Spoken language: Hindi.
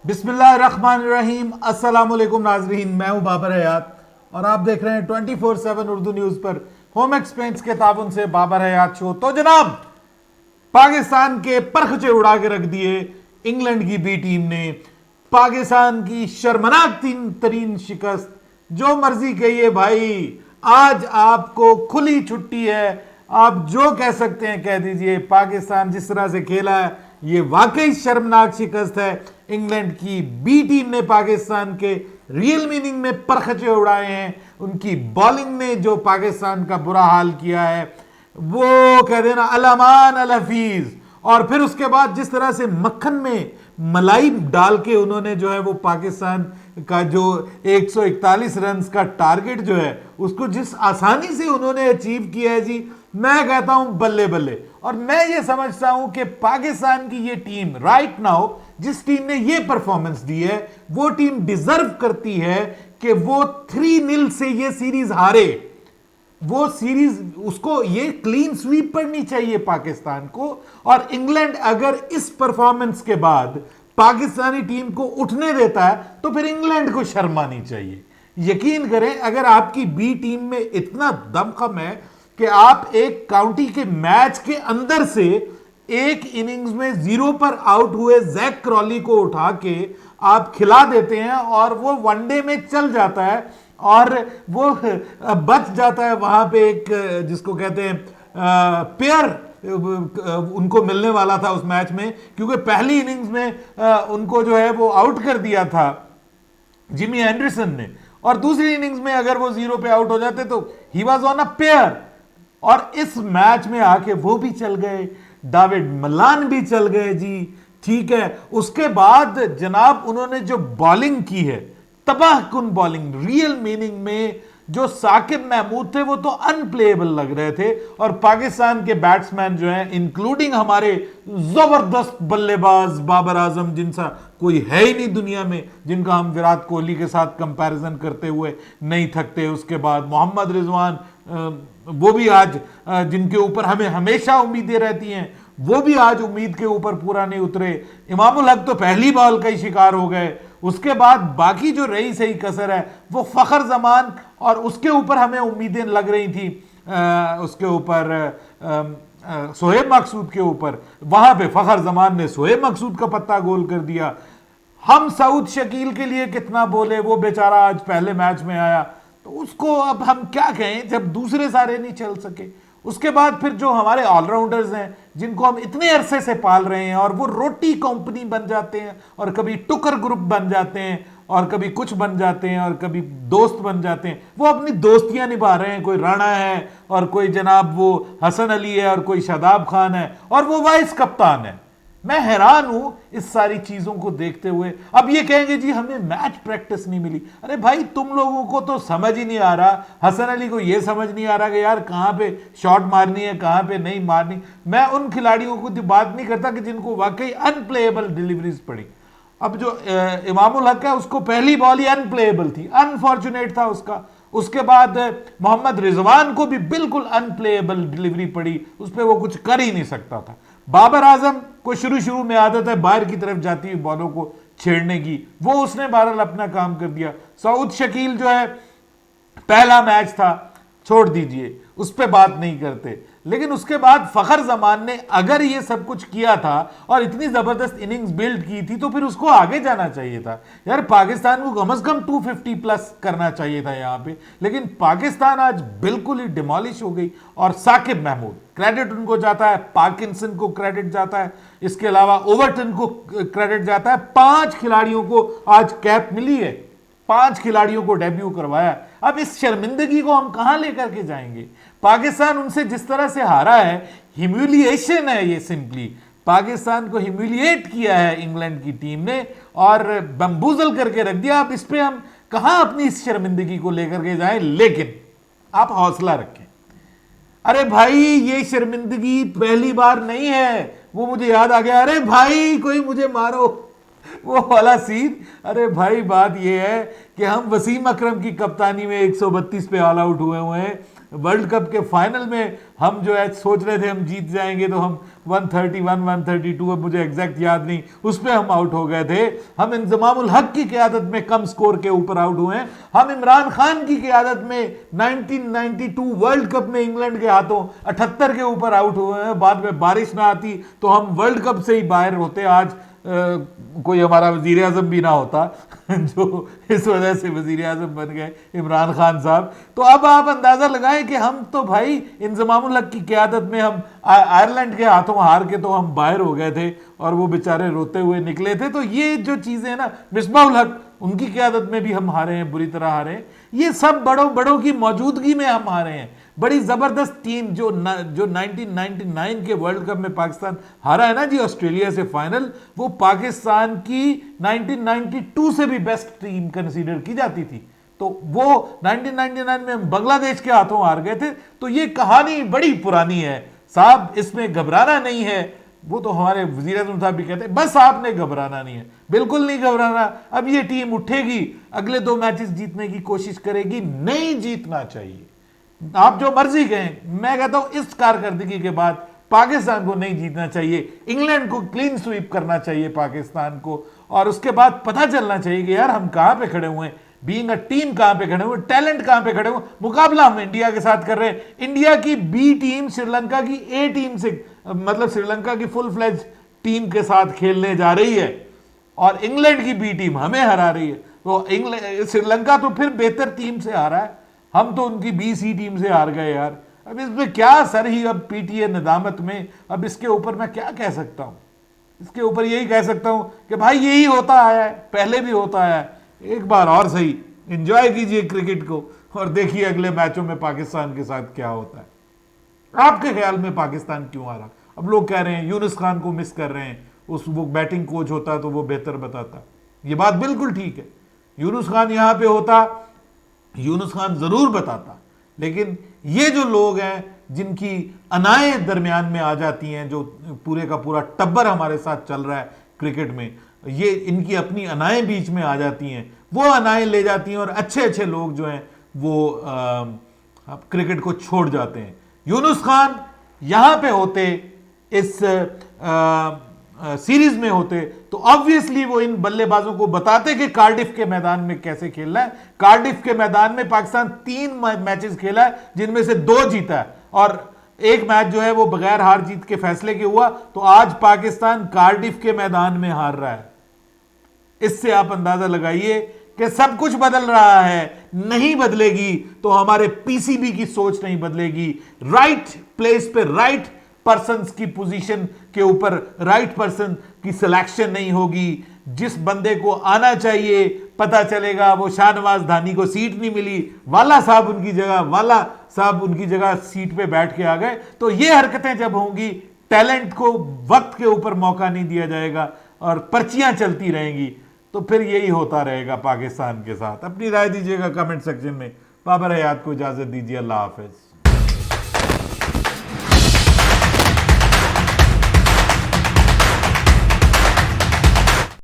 बिस्मिल्लाहिर्रहमानिर्रहीम। अस्सलामुअलैकुम नाजरीन, मैं हूं बाबर हयात और आप देख रहे हैं 24/7 उर्दू न्यूज पर होम एक्सपेंस के ताबन से बाबर हयात शो। तो जनाब, पाकिस्तान के परखचे उड़ा के रख दिए इंग्लैंड की बी टीम ने। पाकिस्तान की शर्मनाक तीन तरीन शिकस्त। जो मर्जी कहिए भाई, आज आपको खुली छुट्टी है, आप जो कह सकते हैं कह दीजिए। पाकिस्तान जिस तरह से खेला है ये वाकई शर्मनाक शिकस्त है। इंग्लैंड की बी टीम ने पाकिस्तान के रियल मीनिंग में परखचे उड़ाए हैं। उनकी बॉलिंग ने जो पाकिस्तान का बुरा हाल किया है, वो कह देना अल-अमान अल-हफीज। और फिर उसके बाद जिस तरह से मक्खन में मलाई डाल के उन्होंने जो है वो पाकिस्तान का जो 141 रन का टारगेट जो है उसको जिस आसानी से उन्होंने अचीव किया है जी, मैं कहता हूं बल्ले बल्ले। और मैं ये समझता हूं कि पाकिस्तान की ये टीम राइट नाउ, जिस टीम ने ये परफॉर्मेंस दी है, वो टीम डिजर्व करती है कि वो 3-0 से ये सीरीज हारे। वो सीरीज उसको ये क्लीन स्वीप पड़नी चाहिए पाकिस्तान को। और इंग्लैंड अगर इस परफॉर्मेंस के बाद पाकिस्तानी टीम को उठने देता है तो फिर इंग्लैंड को शर्म आनी चाहिए। यकीन करें, अगर आपकी बी टीम में इतना दमखम है कि आप एक काउंटी के मैच के अंदर से एक इनिंग्स में 0 पर आउट हुए जैक क्रॉली को उठा के आप खिला देते हैं और वो वनडे में चल जाता है और वो बच जाता है वहां पे एक जिसको कहते हैं पेयर उनको मिलने वाला था उस मैच में, क्योंकि पहली इनिंग्स में उनको जो है वो आउट कर दिया था जिमी एंडरसन ने, और दूसरी इनिंग्स में अगर वो 0 पे आउट हो जाते तो he was on a pair. और इस मैच में आके वो भी चल गए, डेविड मलान भी चल गए जी। ठीक है, उसके बाद जनाब उन्होंने जो बॉलिंग की है, तबाहकुन बॉलिंग, रियल मीनिंग में जो साकिब महमूद थे वो तो अनप्लेएबल लग रहे थे। और पाकिस्तान के बैट्समैन जो हैं, इंक्लूडिंग हमारे जबरदस्त बल्लेबाज बाबर आजम, जिनसा कोई है ही नहीं दुनिया में, जिनका हम विराट कोहली के साथ कंपैरिजन करते हुए नहीं थकते। उसके बाद मोहम्मद रिजवान, वो भी आज जिनके ऊपर हमें हमेशा उम्मीदें रहती हैं, वो भी आज उम्मीद के ऊपर पूरा नहीं उतरे। इमामुल हक तो पहली बॉल का ही शिकार हो गए। उसके बाद बाकी जो रही सही कसर है वो फखर जमान, और उसके ऊपर हमें उम्मीदें लग रही थी उसके ऊपर सोहेब मकसूद के ऊपर, वहां पे फखर जमान ने सोहेब मकसूद का पत्ता गोल कर दिया। हम सऊद शकील के लिए कितना बोले, वो बेचारा आज पहले मैच में आया, तो उसको अब हम क्या कहें जब दूसरे सारे नहीं चल सके। उसके बाद फिर जो हमारे ऑलराउंडर्स हैं जिनको हम इतने अरसे से पाल रहे हैं, और वो रोटी कंपनी बन जाते हैं और कभी टुकर ग्रुप बन जाते हैं और कभी कुछ बन जाते हैं और कभी दोस्त बन जाते हैं, वो अपनी दोस्तियां निभा रहे हैं। कोई राणा है और कोई जनाब वो हसन अली है और कोई शादाब खान है और वो वाइस कप्तान है। मैं हैरान हूं इस सारी चीजों को देखते हुए। अब ये कहेंगे जी हमें मैच प्रैक्टिस नहीं मिली। अरे भाई, तुम लोगों को तो समझ ही नहीं आ रहा, हसन अली को यह समझ नहीं आ रहा कि यार कहां पे शॉट मारनी है, कहां पे नहीं मारनी। मैं उन खिलाड़ियों को बात नहीं करता कि जिनको वाकई अनप्लेएबल डिलीवरीज पड़ी। अब जो इमामुल हक है, उसको पहली बॉल ही अनप्लेएबल थी, अनफॉर्चुनेट था उसका। उसके बाद मोहम्मद रिजवान को भी बिल्कुल अनप्लेएबल डिलीवरी पड़ी, उस पर वो कुछ कर ही नहीं सकता था। बाबर आजम को शुरू में आदत है बाहर की तरफ जाती हुई बॉलों को छेड़ने की, वो उसने बहरहाल अपना काम कर दिया। सऊद शकील जो है, पहला मैच था, छोड़ दीजिए, उस पर बात नहीं करते। लेकिन उसके बाद फखर जमान ने अगर ये सब कुछ किया था और इतनी जबरदस्त इनिंग्स बिल्ड की थी तो फिर उसको आगे जाना चाहिए था यार। पाकिस्तान को कम से कम 250 प्लस करना चाहिए था यहां पे। लेकिन पाकिस्तान आज बिल्कुल ही डिमोलिश हो गई। और साकिब महमूद, क्रेडिट उनको जाता है, पार्किंसन को क्रेडिट जाता है, इसके अलावा ओवरटन को क्रेडिट जाता है। 5 खिलाड़ियों को आज कैप मिली है, 5 खिलाड़ियों को डेब्यू करवाया। अब इस शर्मिंदगी को हम कहां लेकर के जाएंगे? पाकिस्तान उनसे जिस तरह से हारा है, ह्यूमिलिएशन है ये। सिंपली पाकिस्तान को ह्यूमिलिएट किया है इंग्लैंड की टीम ने और बम्बूजल करके रख दिया। अब इस पे हम कहां अपनी इस शर्मिंदगी को लेकर के जाएं? लेकिन आप हौसला रखें। अरे भाई, ये शर्मिंदगी पहली बार नहीं है। वो मुझे याद आ गया, अरे भाई कोई मुझे मारो, वो वाला सीन। अरे भाई, बात ये है कि हम वसीम अकरम की कप्तानी में 132 पे ऑल आउट हुए हैं वर्ल्ड कप के फाइनल में हम जो है सोच रहे थे हम जीत जाएंगे, तो हम 131 132, अब मुझे एग्जैक्ट याद नहीं, उस पर हम आउट हो गए थे। हम इंजमामुल हक की क़यादत में कम स्कोर के ऊपर आउट हुए हैं। हम इमरान खान की क़यादत में 1992 वर्ल्ड कप में इंग्लैंड के हाथों 78 के ऊपर आउट हुए हैं। बाद में बारिश ना आती तो हम वर्ल्ड कप से ही बाहर होते, आज कोई हमारा वजीर आजम भी ना होता जो इस वजह से वजीर आजम बन गए इमरान खान साहब। तो अब आप अंदाजा लगाएं कि हम तो भाई इंजमामुल हक की क़यादत में हम आयरलैंड के हाथों हार के तो हम बाहर हो गए थे और वो बेचारे रोते हुए निकले थे। तो ये जो चीजें हैं ना, मिसबाहुल हक उनकी क़यादत में भी हम हारे हैं, बुरी तरह हारे हैं। ये सब बड़ों बड़ों की मौजूदगी में हम हारे हैं। बड़ी जबरदस्त टीम जो 1999 के वर्ल्ड कप में पाकिस्तान हारा है ना जी ऑस्ट्रेलिया से फाइनल, वो पाकिस्तान की 1992 से भी बेस्ट टीम कंसीडर की जाती थी। तो वो 1999 में हम बांग्लादेश के हाथों हार गए थे। तो ये कहानी बड़ी पुरानी है साहब, इसमें घबराना नहीं है। वो तो हमारे वजीर आज़म साहब भी कहते हैं बस आपने घबराना नहीं है। बिल्कुल नहीं घबराना। अब ये टीम उठेगी, अगले 2 मैचेस जीतने की कोशिश करेगी। नहीं जीतना चाहिए, आप जो मर्जी कहें, मैं कहता हूं इस कारकर्दगी के बाद पाकिस्तान को नहीं जीतना चाहिए। इंग्लैंड को क्लीन स्वीप करना चाहिए पाकिस्तान को, और उसके बाद पता चलना चाहिए कि यार हम कहां पे खड़े हुए हैं, बीइंग अ टीम कहां पे खड़े हुए, टैलेंट कहां पे खड़े हुए। मुकाबला हम इंडिया के साथ कर रहे हैं। इंडिया की बी टीम श्रीलंका की ए टीम से, मतलब श्रीलंका की फुल फ्लेज टीम के साथ खेलने जा रही है, और इंग्लैंड की बी टीम हमें हरा रही है। तो श्रीलंका तो फिर बेहतर टीम से हारा है, हम तो उनकी बी सी टीम से हार गए यार। अब इसमें क्या सर ही अब पीटीए निदामत में, अब इसके ऊपर मैं क्या कह सकता हूं। इसके ऊपर यही कह सकता हूं कि भाई यही होता आया है, पहले भी होता आया है। एक बार और सही एंजॉय कीजिए क्रिकेट को, और देखिए अगले मैचों में पाकिस्तान के साथ क्या होता है। आपके ख्याल में पाकिस्तान क्यों हारा? अब लोग कह रहे हैं यूनुस खान को मिस कर रहे हैं, वो बैटिंग कोच होता तो वो बेहतर बताता। ये बात बिल्कुल ठीक है, यूनुस खान यहां पे होता, यूनुस खान जरूर बताता। लेकिन ये जो लोग हैं जिनकी अनाएं दरमियान में आ जाती हैं, जो पूरे का पूरा टब्बर हमारे साथ चल रहा है क्रिकेट में, ये इनकी अपनी अनाएं बीच में आ जाती हैं, वो अनाएं ले जाती हैं, और अच्छे अच्छे लोग जो हैं वो क्रिकेट को छोड़ जाते हैं। यूनुस खान यहां पे होते, इस सीरीज में होते, तो ऑब्वियसली वो इन बल्लेबाजों को बताते कि कार्डिफ के मैदान में कैसे खेलना है। कार्डिफ के मैदान में पाकिस्तान 3 मैचेस खेला है, जिनमें से 2 जीता है, और एक मैच जो है वो बगैर हार जीत के फैसले के हुआ। तो आज पाकिस्तान कार्डिफ के मैदान में हार रहा है। इससे आप अंदाजा लगाइए कि सब कुछ बदल रहा है। नहीं बदलेगी तो हमारे पीसीबी की सोच नहीं बदलेगी। राइट प्लेस पे राइट पर्सन की पोजीशन के ऊपर राइट पर्सन की सिलेक्शन नहीं होगी। जिस बंदे को आना चाहिए, पता चलेगा वो शाहनवाज धानी को सीट नहीं मिली, वाला साहब उनकी जगह सीट पे बैठ के आ गए। तो ये हरकतें जब होंगी, टैलेंट को वक्त के ऊपर मौका नहीं दिया जाएगा और पर्चियां चलती रहेंगी, तो फिर यही होता रहेगा पाकिस्तान के साथ। अपनी राय दीजिएगा कमेंट सेक्शन में। बाबर हयात को इजाजत दीजिए। अल्लाह हाफिज।